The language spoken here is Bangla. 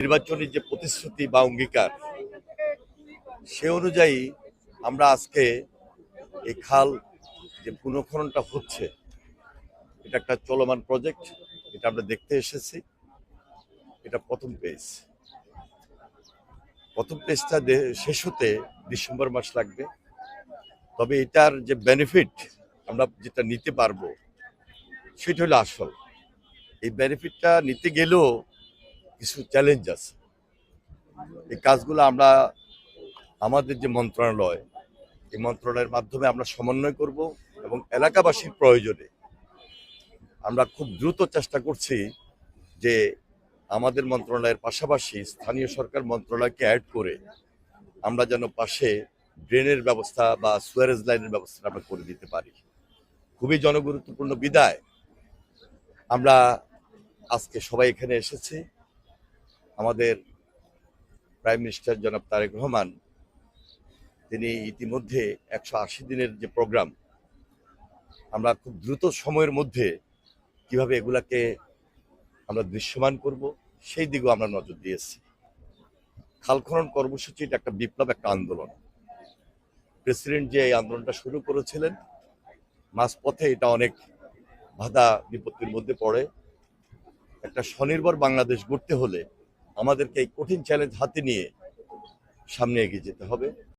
নির্বাচনী যে প্রতিশ্রুতি বা অঙ্গীকার সে অনুযায়ী আমরা আজকে এই খাল যে পুনঃখননটা হচ্ছে, এটা একটা চলমান প্রজেক্ট। এটা আমরা দেখতে এসেছি। এটা প্রথম পেজটা শেষ হতে ডিসেম্বর মাস লাগবে। তবে এটার যে বেনিফিট আমরা যেটা নিতে পারবো সেটা হলো আসল। এই বেনিফিটটা নিতে গেলেও কিছু চ্যালেঞ্জ আছে। এই কাজগুলো আমরা আমাদের যে মন্ত্রণালয়, এই মন্ত্রণালয়ের মাধ্যমে আমরা সমন্বয় করব এবং এলাকাবাসীর প্রয়োজনে আমরা খুব দ্রুত চেষ্টা করছি যে আমাদের মন্ত্রণালয়ের পাশাপাশি স্থানীয় সরকার মন্ত্রণালয়কে অ্যাড করে আমরা যেন পাশে ড্রেনের ব্যবস্থা বা সুয়ারেজ লাইনের ব্যবস্থা আমরা করে দিতে পারি। খুবই জনগুরুত্বপূর্ণ বিদায় আমরা আজকে সবাই এখানে এসেছি। আমাদের প্রাইম মিনিস্টার জনাব তারেক রহমান তিনি ইতিমধ্যে 180 দিনের যে প্রোগ্রাম, আমরা খুব দ্রুত সময়ের মধ্যে কিভাবে এগুলাকে আমরা দৃশ্যমান করব সেই দিকেও আমরা নজর দিয়েছি। খাল খনন কর্মসূচি এটা একটা বিপ্লব, একটা আন্দোলন। প্রেসিডেন্ট যে এই আন্দোলনটা শুরু করেছিলেন, মাঝপথে এটা অনেক বাধা বিপত্তির মধ্যে পড়ে। একটা স্বনির্ভর বাংলাদেশ গড়তে হলে আমাদেরকে এই কঠিন চ্যালেঞ্জ হাতে নিয়ে সামনে এগিয়ে যেতে হবে।